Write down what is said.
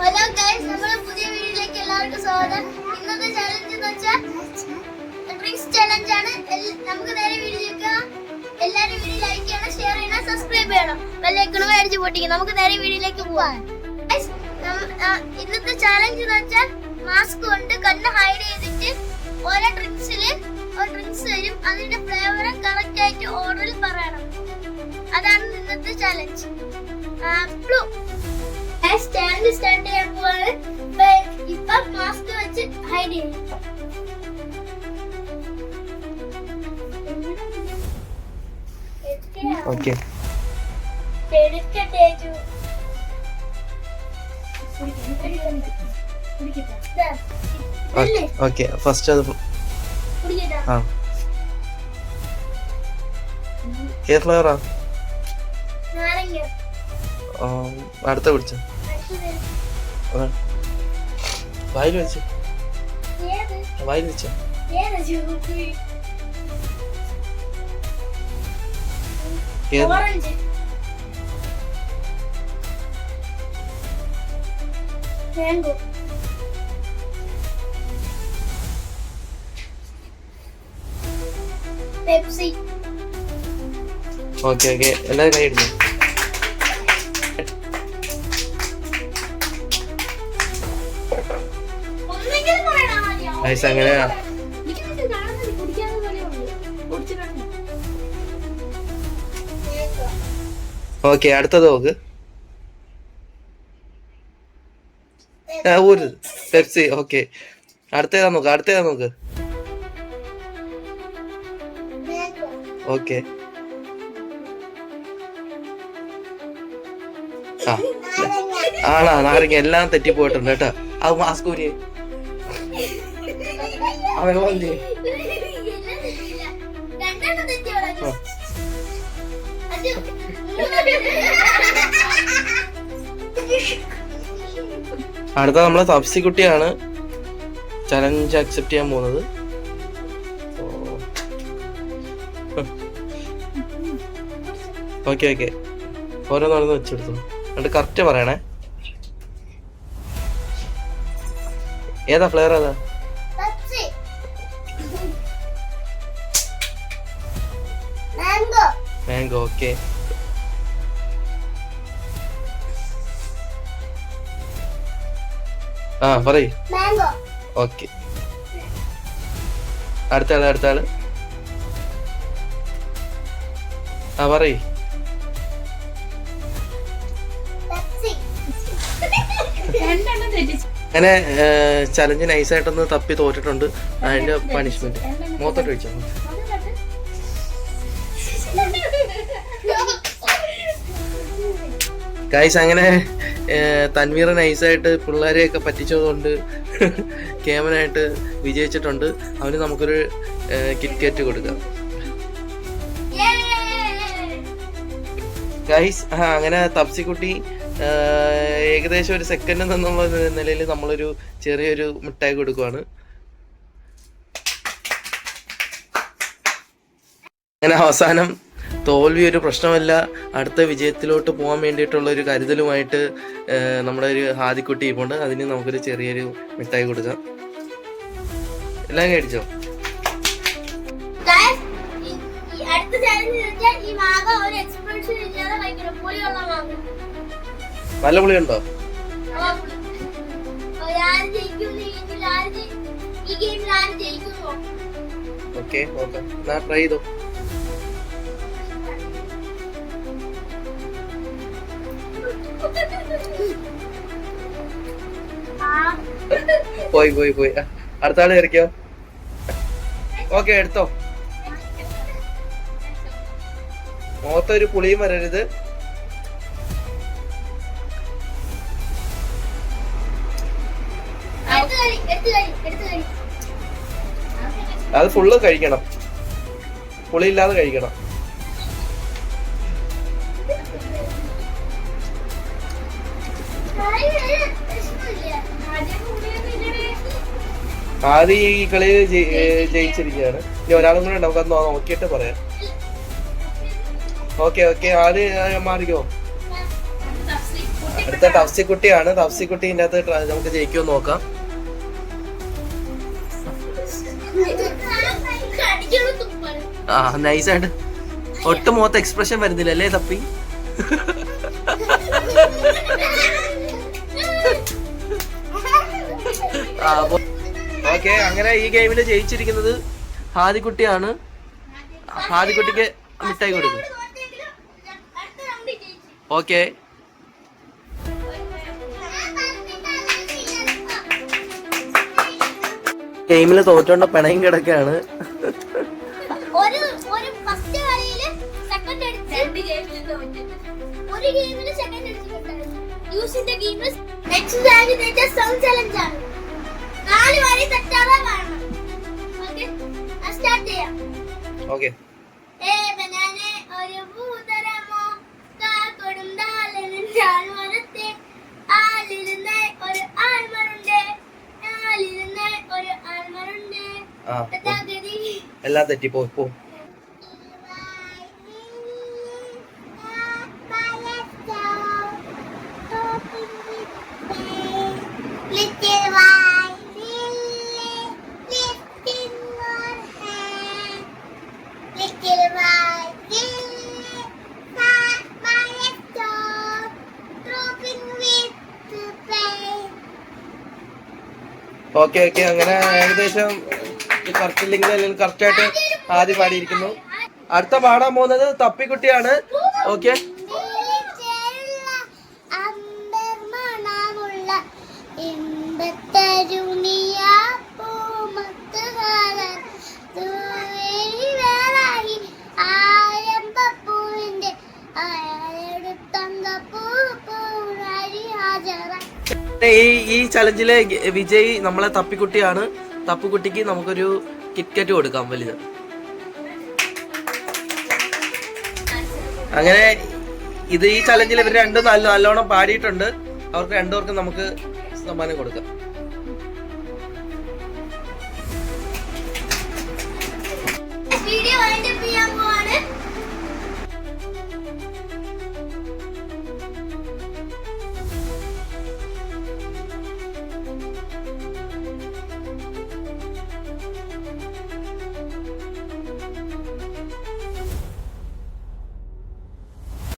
Hello guys, നമ്മുടെ പുതിയ വീഡിയോയിലേക്ക് എല്ലാവർക്കും സ്വാഗതം. ഇന്നത്തെ ചാലഞ്ച് എന്ന് വെച്ചാൽ ഡ്രിങ്ക്സ് ചാലഞ്ച് ആണ്. നമുക്ക് നേരെ വീഡിയോയിലേക്ക്. എല്ലാവരും വീഡിയോ ലൈക്ക് ചെയ്യണം, ഷെയർ ചെയ്യണം, സബ്സ്ക്രൈബ് ചെയ്യണം, ബെല്ലൈക്കൺ അടിച്ച് പൊട്ടിക്കണം. നമുക്ക് നേരെ വീഡിയോയിലേക്ക് പോവാം. ഇന്നത്തെ ചാലഞ്ച് എന്ന് വെച്ചാൽ മാസ്ക് കൊണ്ട് കണ്ണ് ഹൈഡ് ചെയ്തിട്ട് ഓരോ ഡ്രിങ്ക്സ് വരും. അതിന്റെ ഫ്ലേവർ കറക്റ്റ് ആയിട്ട് ഓർഡറിൽ പറയണം. അതാണ് ഇന്നത്തെ ചാലഞ്ച്. സ്റ്റാൻഡ് ചെയ്യാൻ പോവാണ്. ഇപ്പൊ മാസ്ക് വെച്ച് ഹൈഡ് ചെയ്യും. ഓക്കെ ഓക്കെ ഫസ്റ്റ് അത് ആ ഏത് ഫ്ലേവറാ? അടുത്ത പിടിച്ച വായിൽ വെച്ച് മാംഗോ. പെപ്സി. ഓക്കെ ഓക്കെ എല്ലാവരും കൈ ഇടുന്നു. അങ്ങനെയാ. ഓക്കെ അടുത്തത് നോക്ക്. ഒരു പെപ്സി. ഓക്കെ അടുത്തേതാ നോക്ക്. ഓക്കെ ആണാ നാരങ്ങ എല്ലാം തെറ്റിപ്പോയിട്ടുണ്ട് കേട്ടോ. അത് മാസ്ക് ഊരിയേ. അടുത്ത നമ്മളെ തപ്സി കുട്ടിയാണ് ചലഞ്ച് അക്സെപ്റ്റ് ചെയ്യാൻ പോകുന്നത്. ഓക്കെ ഓക്കെ ഓരോന്നോരോന്ന് വെച്ചെടുത്തു. എന്നിട്ട് കറക്റ്റ് പറയണേ. ഏതാ ഫ്ലേവർ? ഏതാ? മാംഗോ. ഓക്കെ ആ പറയ്. ഓക്കെ അടുത്ത ആള് ആ പറയ്. അങ്ങനെ ചലഞ്ച് നൈസായിട്ടൊന്ന് തപ്പി തോറ്റിട്ടുണ്ട്. അതിന്റെ പണിഷ്മെന്റ് മോത്തോട്ട് വെച്ചോ. ഗൈസ് അങ്ങനെ തൻവീർ നൈസായിട്ട് പിള്ളേരെയൊക്കെ പറ്റിച്ചതുകൊണ്ട് കേമനായിട്ട് വിജയിച്ചിട്ടുണ്ട്. അവന് നമുക്കൊരു കിറ്റ്കാറ്റ് കൊടുക്കാം. ഗൈസ് അങ്ങനെ തപ്സിക്കുട്ടി ഏകദേശം ഒരു സെക്കൻഡ് എന്നുള്ള നിലയിൽ നമ്മളൊരു ചെറിയൊരു മിഠായി കൊടുക്കുവാണ്. അങ്ങനെ അവസാനം തോൽവി ഒരു പ്രശ്നമല്ല, അടുത്ത വിജയത്തിലോട്ട് പോകാൻ വേണ്ടിയിട്ടുള്ള ഒരു കരുതലുമായിട്ട് നമ്മുടെ ഒരു ഹാദിക്കുട്ടി ഇപ്പോണ്ട്. അതിന് നമുക്കൊരു ചെറിയൊരു മിഠായി കൊടുക്കാം. എല്ലാം കഴിച്ചോ? നല്ല പുളിയുണ്ടോ? ഓക്കെ ഓക്കെ ട്രൈ ചെയ്തോ. പോയി അടുത്ത ആള് കയറിക്കോ. ഓക്കെ എടുത്തോ. മുഖത്തൊരു പുളിയും വരരുത്. അത് ഫുള്ള് കഴിക്കണം, പുളിയില്ലാതെ കഴിക്കണം. ആദ്യം ഈ കളി ജയിച്ചിരിക്കുകയാണ്. ഇനി ഒരാളും കൂടെ നമുക്കത് നോക്കിയിട്ട് പറയാം. ഓക്കെ ഓക്കെ ആദ്യം മാറിക്കോ. അടുത്ത തഫ്സിക്കുട്ടിയാണ്. തഫ്സിക്കുട്ടീൻ്റെ അകത്ത് നമുക്ക് ജയിക്കുമെന്ന് നോക്കാം. ആ നൈസായിട്ട് ഒട്ടും മുഖത്ത് എക്സ്പ്രഷൻ വരുന്നില്ല അല്ലേ തപ്പി? ഓക്കെ, അങ്ങനെ ഈ ഗെയിമിൽ ജയിച്ചിരിക്കുന്നത് ഹാദിക്കുട്ടിയാണ്. ഹാദിക്കുട്ടിക്ക് മിഠായി കൊടുക്കും. ഓക്കെ, ഗെയിമിൽ തോറ്റോണ്ട പിണയും കിടക്കാണ്. ഓക്കെ, എല്ലാം തെറ്റി പോ. ഓക്കെ ഓക്കെ, അങ്ങനെ ഏകദേശം കറക്റ്റ് ഇല്ലെങ്കിൽ അല്ലെങ്കിൽ കറക്റ്റായിട്ട് ആദ്യം പാടിയിരിക്കുന്നു. അടുത്ത പാടാൻ പോകുന്നത് തപ്പിക്കുട്ടിയാണ്. ഓക്കെ, ഈ ചലഞ്ചിലെ വിജയ് നമ്മളെ തപ്പിക്കുട്ടിയാണ്. തപ്പിക്കുട്ടിക്ക് നമുക്കൊരു കിറ്റ്കാറ്റ് കൊടുക്കാം വലുത്. അങ്ങനെ ഈ ചലഞ്ചിൽ ഇവർ രണ്ടും നല്ലോണം പാടിയിട്ടുണ്ട്. അവർക്ക് രണ്ടുപേർക്കും നമുക്ക് സമ്മാനം കൊടുക്കാം.